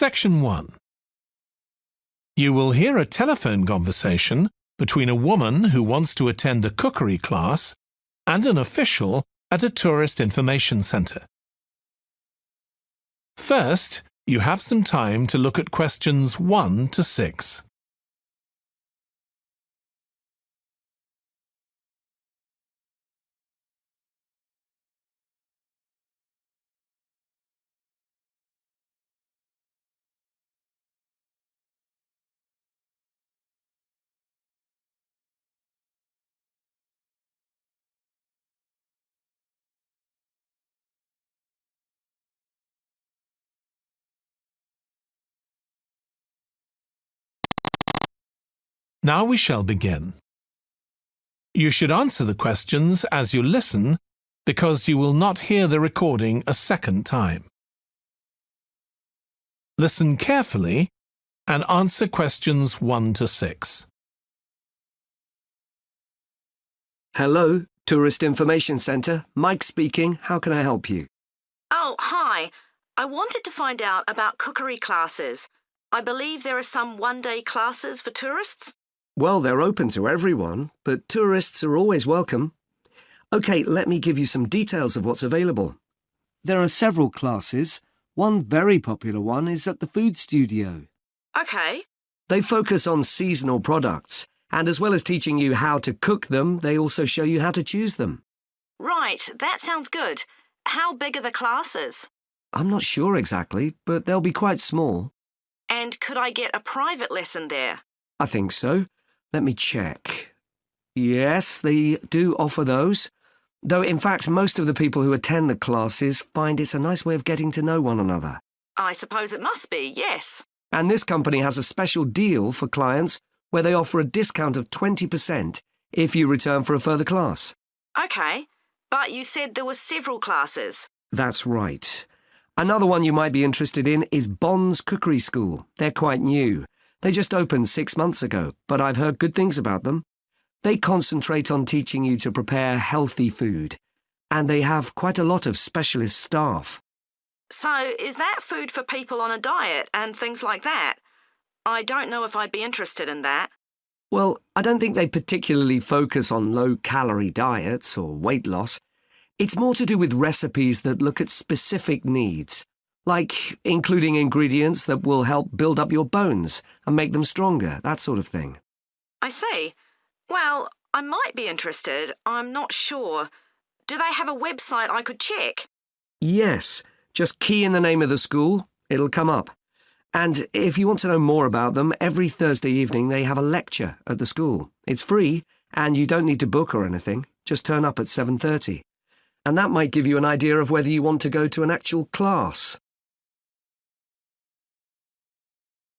Section 1. You will hear a telephone conversation between a woman who wants to attend a cookery class and an official at a tourist information centre. First, you have some time to look at questions 1 to 6. Now we shall begin. You should answer the questions as you listen because you will not hear the recording a second time. Listen carefully and answer questions 1 to 6. Hello, Tourist Information Centre. Mike speaking. How can I help you? Oh, hi. I wanted to find out about cookery classes. I believe there are some one-day classes for tourists. Well, they're open to everyone, but tourists are always welcome. OK, let me give you some details of what's available. There are several classes. One very popular one is at the food studio. OK. They focus on seasonal products, and as well as teaching you how to cook them, they also show you how to choose them. Right, that sounds good. How big are the classes? I'm not sure exactly, but they'll be quite small. And could I get a private lesson there? I think so. Let me check. Yes, they do offer those. Though, in fact, most of the people who attend the classes find it's a nice way of getting to know one another. I suppose it must be, yes. And this company has a special deal for clients where they offer a discount of 20% if you return for a further class. OK, but you said there were several classes. That's right. Another one you might be interested in is Bond's Cookery School. They're quite new. They just opened 6 months ago, but I've heard good things about them. They concentrate on teaching you to prepare healthy food, and they have quite a lot of specialist staff. So is that food for people on a diet and things like that? I don't know if I'd be interested in that. Well, I don't think they particularly focus on low-calorie diets or weight loss. It's more to do with recipes that look at specific needs, like including ingredients that will help build up your bones and make them stronger, that sort of thing. I see. Well, I might be interested. I'm not sure. Do they have a website I could check? Yes, just key in the name of the school. It'll come up. And if you want to know more about them, every Thursday evening they have a lecture at the school. It's free, and you don't need to book or anything. Just turn up at 7:30. And that might give you an idea of whether you want to go to an actual class.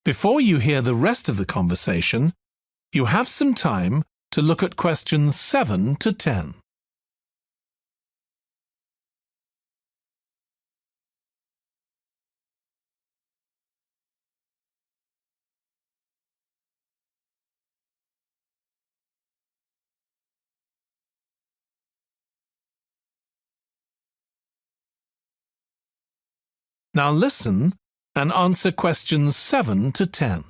Before you hear the rest of the conversation, you have some time to look at questions 7 to 10. Now listen and answer questions 7 to 10.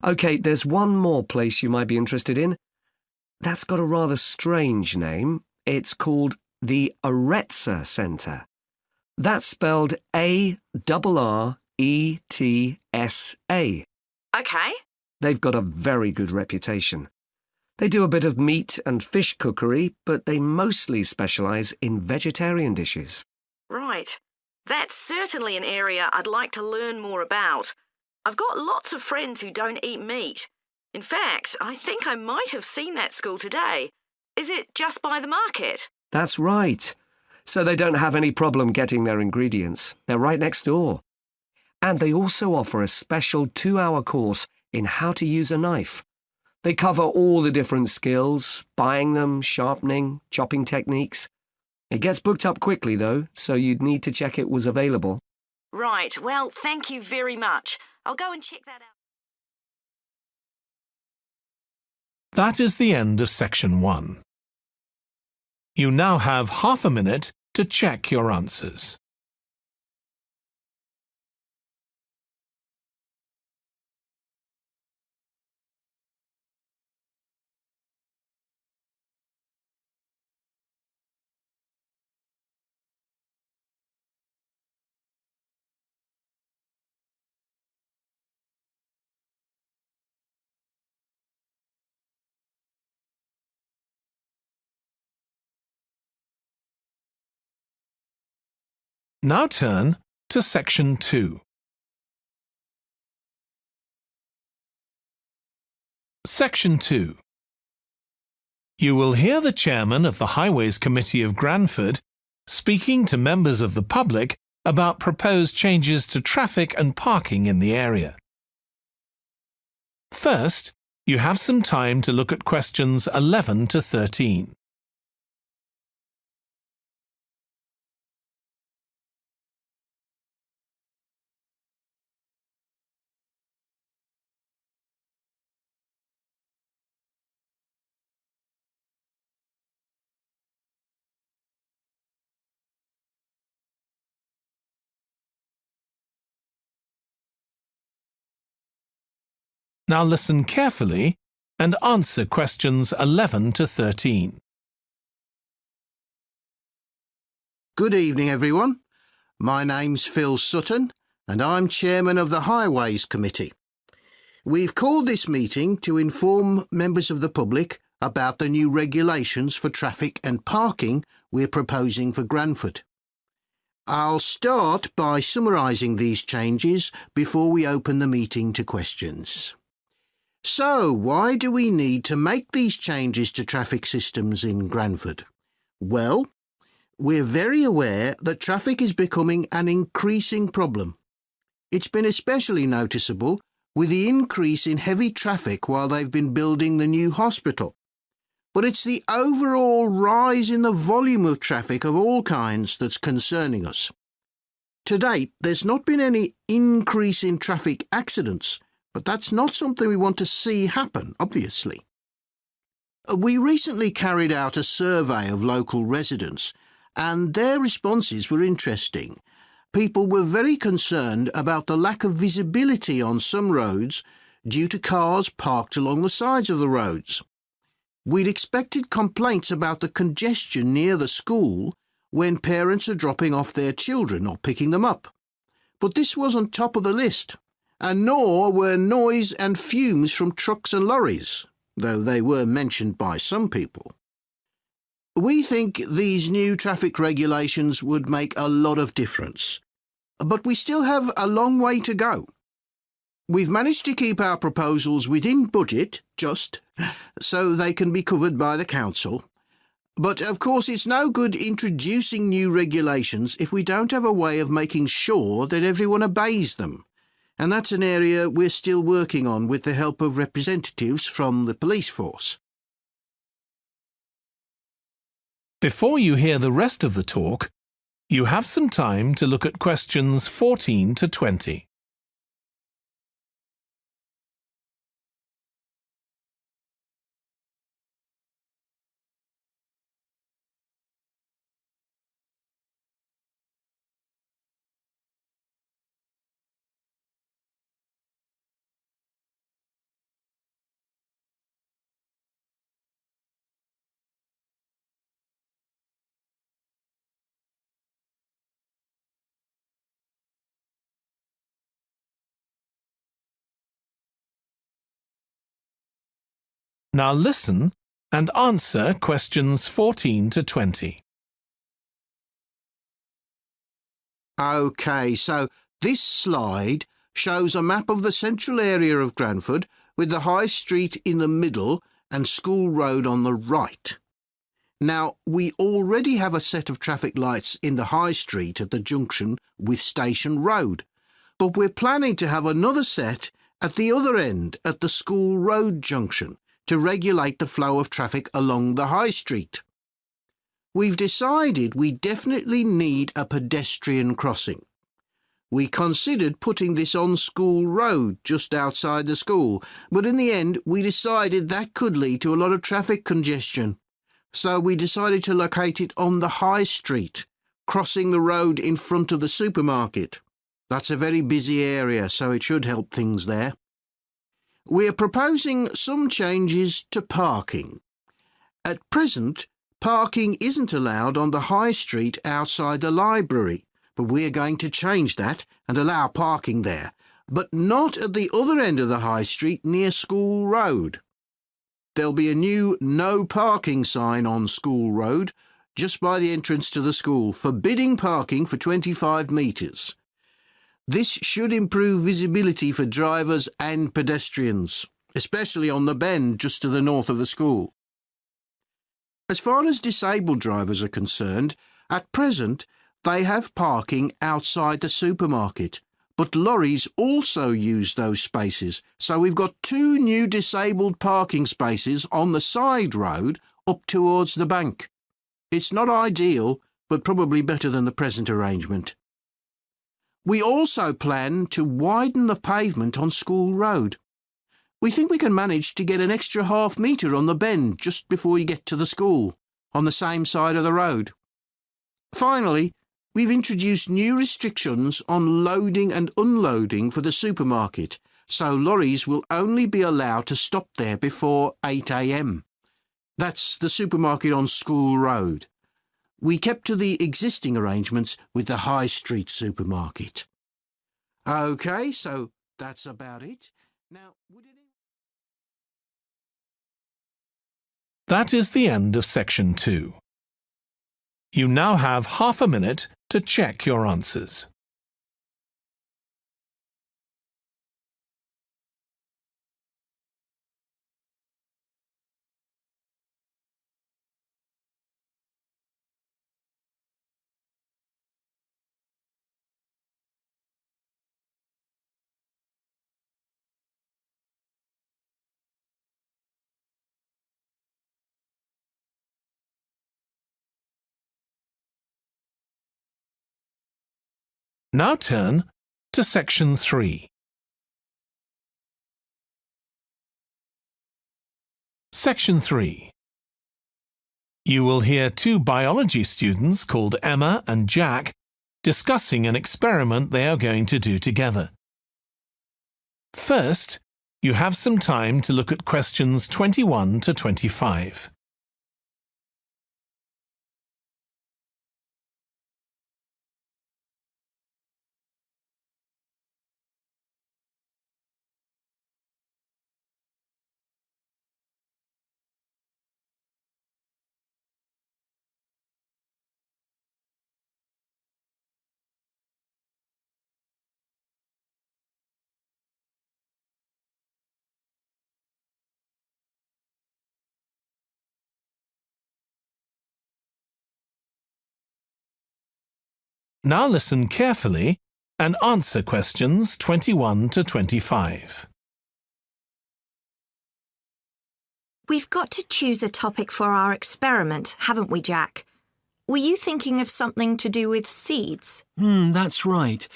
OK, there's one more place you might be interested in. That's got a rather strange name. It's called the Aretsa Centre. That's spelled A-R-R-E-T-S-A. OK. They've got a very good reputation. They do a bit of meat and fish cookery, but they mostly specialise in vegetarian dishes. Right. That's certainly an area I'd like to learn more about. I've got lots of friends who don't eat meat. In fact, I think I might have seen that school today. Is it just by the market? That's right. So they don't have any problem getting their ingredients. They're right next door. And they also offer a special 2-hour course in how to use a knife. They cover all the different skills, buying them, sharpening, chopping techniques. It gets booked up quickly, though, so you'd need to check it was available. Right. Well, thank you very much. I'll go and check that out. That is the end of Section 1. You now have half a minute to check your answers. Now turn to Section 2. Section 2. You will hear the chairman of the Highways Committee of Granford speaking to members of the public about proposed changes to traffic and parking in the area. First, you have some time to look at questions 11 to 13. Now listen carefully and answer questions 11 to 13. Good evening, everyone. My name's Phil Sutton, and I'm chairman of the Highways Committee. We've called this meeting to inform members of the public about the new regulations for traffic and parking we're proposing for Granford. I'll start by summarising these changes before we open the meeting to questions. So, why do we need to make these changes to traffic systems in Granford? Well, we're very aware that traffic is becoming an increasing problem. It's been especially noticeable with the increase in heavy traffic while they've been building the new hospital. But it's the overall rise in the volume of traffic of all kinds that's concerning us. To date, there's not been any increase in traffic accidents, but that's not something we want to see happen, obviously. We recently carried out a survey of local residents, and their responses were interesting. People were very concerned about the lack of visibility on some roads due to cars parked along the sides of the roads. We'd expected complaints about the congestion near the school when parents are dropping off their children or picking them up. But this wasn't top of the list, and nor were noise and fumes from trucks and lorries, though they were mentioned by some people. We think these new traffic regulations would make a lot of difference, but we still have a long way to go. We've managed to keep our proposals within budget, so they can be covered by the council. But of course it's no good introducing new regulations if we don't have a way of making sure that everyone obeys them. And that's an area we're still working on with the help of representatives from the police force. Before you hear the rest of the talk, you have some time to look at questions 14 to 20. Now listen and answer questions 14 to 20. OK, so this slide shows a map of the central area of Granford with the High Street in the middle and School Road on the right. Now, we already have a set of traffic lights in the High Street at the junction with Station Road, but we're planning to have another set at the other end at the School Road junction to regulate the flow of traffic along the High Street. We've decided we definitely need a pedestrian crossing. We considered putting this on School Road just outside the school, but in the end we decided that could lead to a lot of traffic congestion. So we decided to locate it on the High Street, crossing the road in front of the supermarket. That's a very busy area, so it should help things there. We're proposing some changes to parking. At present, parking isn't allowed on the High Street outside the library, but we're going to change that and allow parking there, but not at the other end of the High Street near School Road. There'll be a new no parking sign on School Road just by the entrance to the school, forbidding parking for 25 metres. This should improve visibility for drivers and pedestrians, especially on the bend just to the north of the school. As far as disabled drivers are concerned, at present they have parking outside the supermarket, but lorries also use those spaces, so we've got 2 new disabled parking spaces on the side road up towards the bank. It's not ideal, but probably better than the present arrangement. We also plan to widen the pavement on School Road. We think we can manage to get an extra half metre on the bend just before you get to the school, on the same side of the road. Finally, we've introduced new restrictions on loading and unloading for the supermarket, so lorries will only be allowed to stop there before 8 a.m. That's the supermarket on School Road. We kept to the existing arrangements with the High Street supermarket. OK, so that's about it. Now, That is the end of section 2. You now have half a minute to check your answers. Now turn to section 3. Section 3. You will hear 2 biology students called Emma and Jack discussing an experiment they are going to do together. First, you have some time to look at questions 21 to 25. Now listen carefully and answer questions 21 to 25. We've got to choose a topic for our experiment, haven't we, Jack? Were you thinking of something to do with seeds? That's right.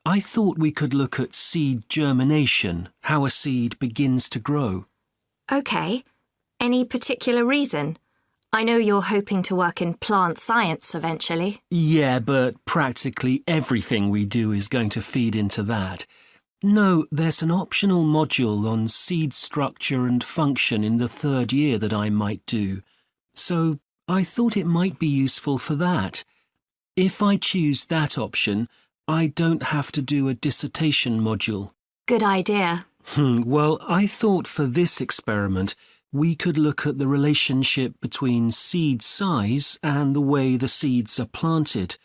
I thought we could look at seed germination, how a seed begins to grow. OK. Any particular reason? I know you're hoping to work in plant science eventually. Yeah, but practically everything we do is going to feed into that. No, there's an optional module on seed structure and function in the 3rd year that I might do. So I thought it might be useful for that. If I choose that option, I don't have to do a dissertation module. Good idea. Well, I thought for this experiment, we could look at the relationship between seed size and the way the seeds are planted.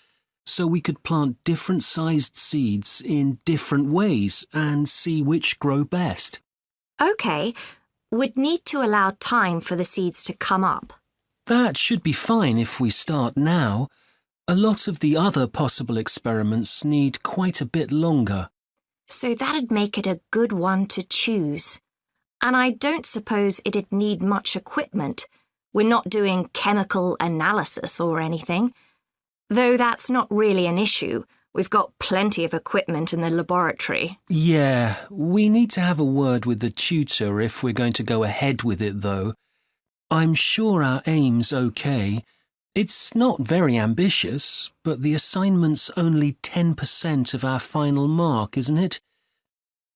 So we could plant different sized seeds in different ways and see which grow best. OK. We'd need to allow time for the seeds to come up. That should be fine if we start now. A lot of the other possible experiments need quite a bit longer. So that'd make it a good one to choose. And I don't suppose it'd need much equipment. We're not doing chemical analysis or anything. Though that's not really an issue. We've got plenty of equipment in the laboratory. Yeah, we need to have a word with the tutor if we're going to go ahead with it, though. I'm sure our aim's OK. It's not very ambitious, but the assignment's only 10% of our final mark, isn't it?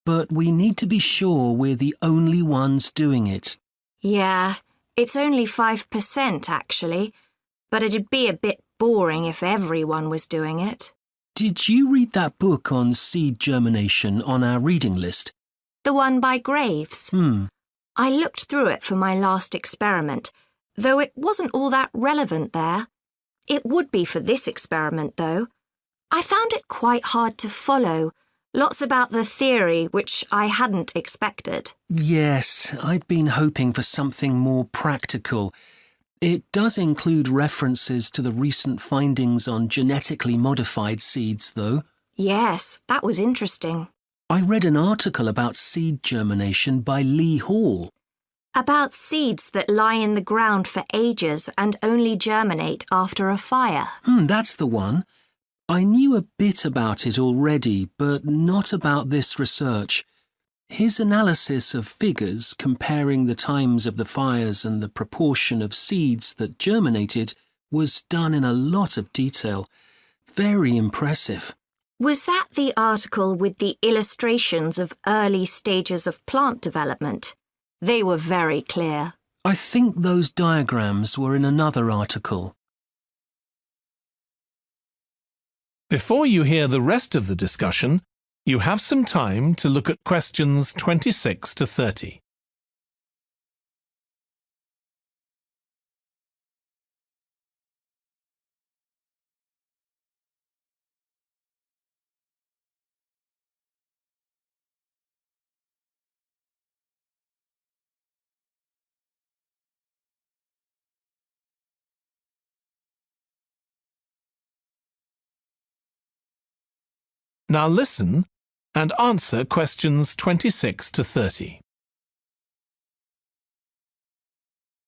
But we need to be sure we're the only ones doing it. Yeah, it's only 5% actually, but it'd be a bit boring if everyone was doing it. Did you read that book on seed germination on our reading list? The one by Graves? I looked through it for my last experiment, though it wasn't all that relevant there. It would be for this experiment, though. I found it quite hard to follow. Lots about the theory, which I hadn't expected. Yes, I'd been hoping for something more practical. It does include references to the recent findings on genetically modified seeds, though. Yes, that was interesting. I read an article about seed germination by Lee Hall. About seeds that lie in the ground for ages and only germinate after a fire. That's the one. I knew a bit about it already, but not about this research. His analysis of figures comparing the times of the fires and the proportion of seeds that germinated was done in a lot of detail. Very impressive. Was that the article with the illustrations of early stages of plant development? They were very clear. I think those diagrams were in another article. Before you hear the rest of the discussion, you have some time to look at questions 26 to 30. Now listen and answer questions 26 to 30.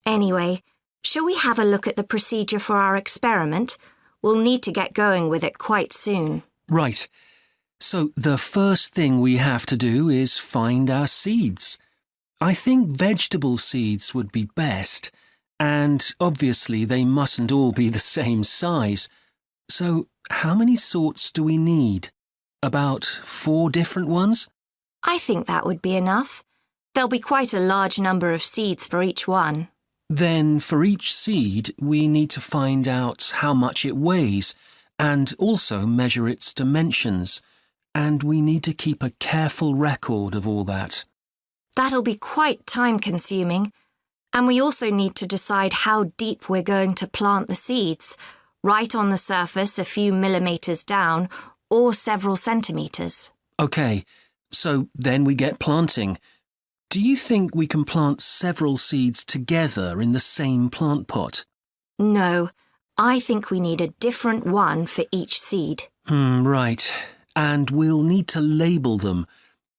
Anyway, shall we have a look at the procedure for our experiment? We'll need to get going with it quite soon. Right. So the first thing we have to do is find our seeds. I think vegetable seeds would be best, and obviously they mustn't all be the same size. So how many sorts do we need? About 4 different ones? I think that would be enough. There'll be quite a large number of seeds for each one. Then for each seed, we need to find out how much it weighs and also measure its dimensions. And we need to keep a careful record of all that. That'll be quite time-consuming. And we also need to decide how deep we're going to plant the seeds, right on the surface a few millimetres down or several centimetres. OK, so then we get planting. Do you think we can plant several seeds together in the same plant pot? No, I think we need a different one for each seed. Right. And we'll need to label them.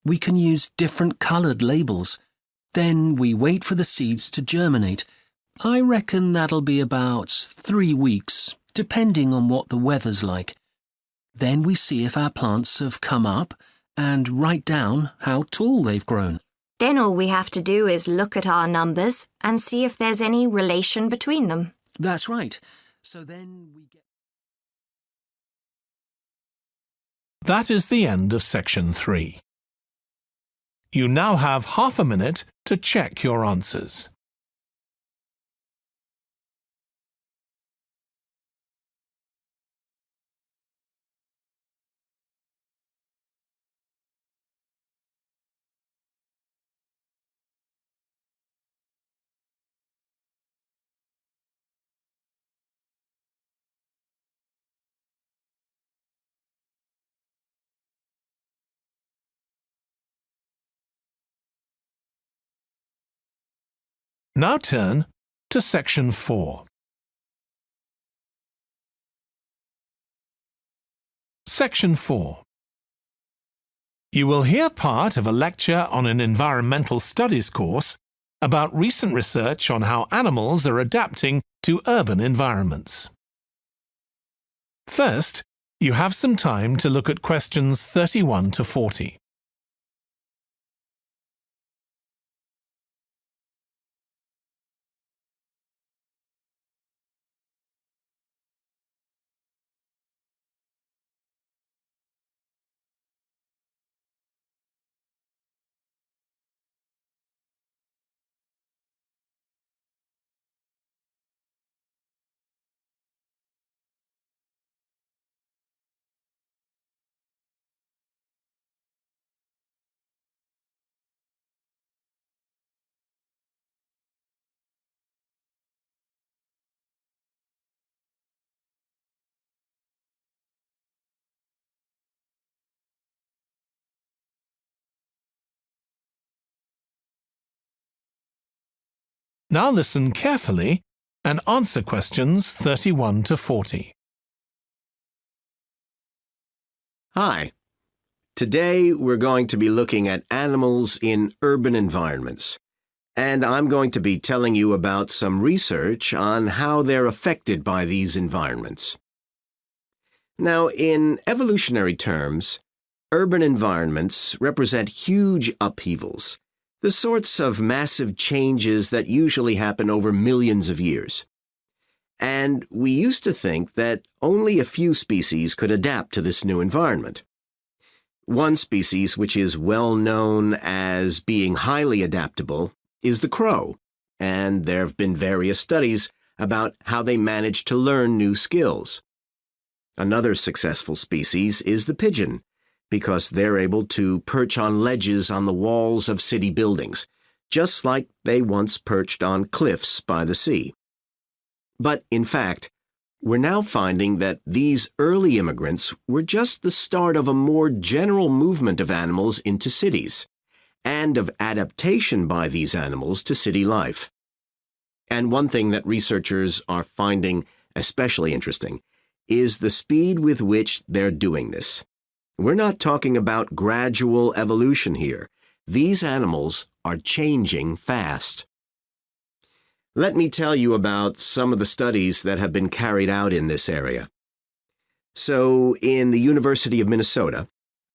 We can use different coloured labels. Then we wait for the seeds to germinate. I reckon that'll be about 3 weeks, depending on what the weather's like. Then we see if our plants have come up and write down how tall they've grown. Then all we have to do is look at our numbers and see if there's any relation between them. That's right. So then we get... That is the end of section 3. You now have half a minute to check your answers. Now turn to section 4. Section 4. You will hear part of a lecture on an environmental studies course about recent research on how animals are adapting to urban environments. First, you have some time to look at questions 31 to 40. Now listen carefully and answer questions 31 to 40. Hi. Today we're going to be looking at animals in urban environments, and I'm going to be telling you about some research on how they're affected by these environments. Now, in evolutionary terms, urban environments represent huge upheavals, the sorts of massive changes that usually happen over millions of years. And we used to think that only a few species could adapt to this new environment. One species which is well known as being highly adaptable is the crow, and there have been various studies about how they manage to learn new skills. Another successful species is the pigeon, because they're able to perch on ledges on the walls of city buildings, just like they once perched on cliffs by the sea. But in fact, we're now finding that these early immigrants were just the start of a more general movement of animals into cities, and of adaptation by these animals to city life. And one thing that researchers are finding especially interesting is the speed with which they're doing this. We're not talking about gradual evolution here. These animals are changing fast. Let me tell you about some of the studies that have been carried out in this area. So, in the University of Minnesota,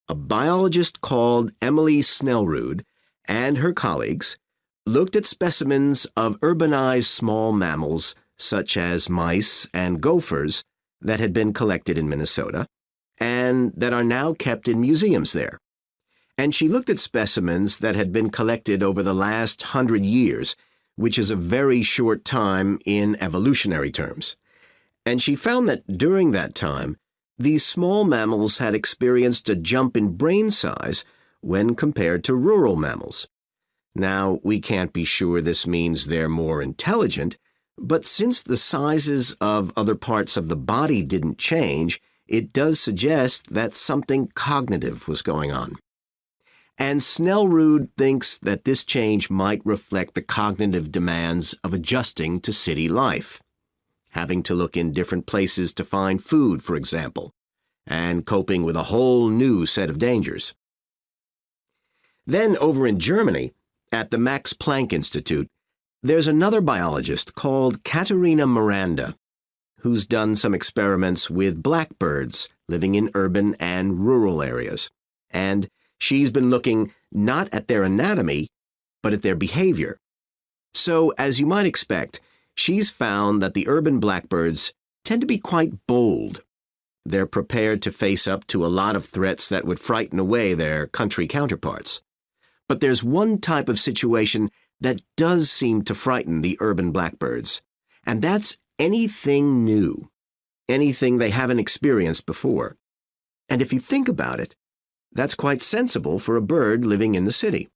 a biologist called Emily Snellrud and her colleagues looked at specimens of urbanized small mammals such as mice and gophers that had been collected in Minnesota and that are now kept in museums there. And she looked at specimens that had been collected over the last 100 years, which is a very short time in evolutionary terms. And she found that during that time, these small mammals had experienced a jump in brain size when compared to rural mammals. Now, we can't be sure this means they're more intelligent, but since the sizes of other parts of the body didn't change, it does suggest that something cognitive was going on. And Snellrud thinks that this change might reflect the cognitive demands of adjusting to city life, having to look in different places to find food, for example, and coping with a whole new set of dangers. Then over in Germany, at the Max Planck Institute, there's another biologist called Katharina Miranda, who's done some experiments with blackbirds living in urban and rural areas, and she's been looking not at their anatomy, but at their behavior. So, as you might expect, she's found that the urban blackbirds tend to be quite bold. They're prepared to face up to a lot of threats that would frighten away their country counterparts. But there's one type of situation that does seem to frighten the urban blackbirds, and that's anything new, anything they haven't experienced before. And if you think about it, that's quite sensible for a bird living in the city.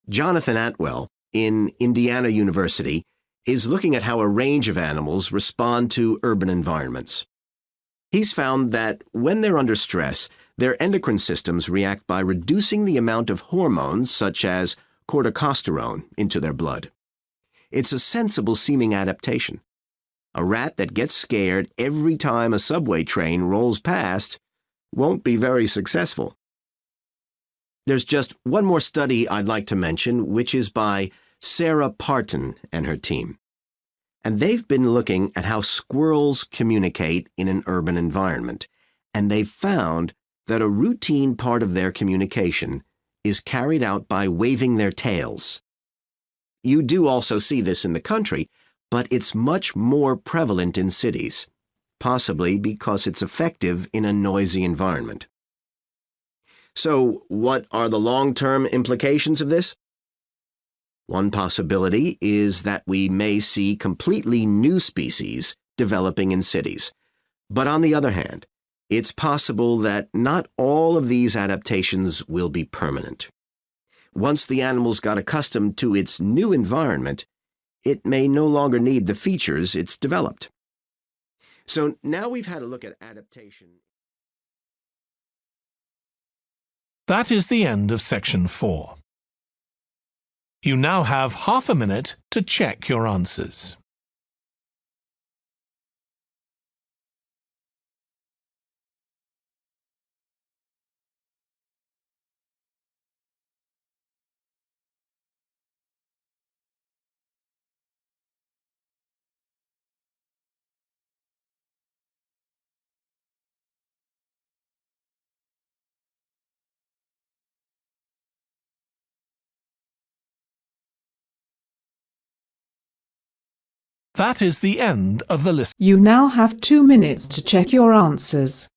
Jonathan Atwell, in Indiana University, is looking at how a range of animals respond to urban environments. He's found that when they're under stress, their endocrine systems react by reducing the amount of hormones such as corticosterone into their blood. It's a sensible-seeming adaptation. A rat that gets scared every time a subway train rolls past won't be very successful. There's just one more study I'd like to mention, which is by Sarah Parton and her team. And they've been looking at how squirrels communicate in an urban environment, and they've found that a routine part of their communication is carried out by waving their tails. You do also see this in the country, but it's much more prevalent in cities, possibly because it's effective in a noisy environment. So, what are the long-term implications of this? One possibility is that we may see completely new species developing in cities. But on the other hand, it's possible that not all of these adaptations will be permanent. Once the animals got accustomed to its new environment, it may no longer need the features it's developed. So now we've had a look at adaptation. That is the end of section 4. You now have half a minute to check your answers. That is the end of the list. You now have 2 minutes to check your answers.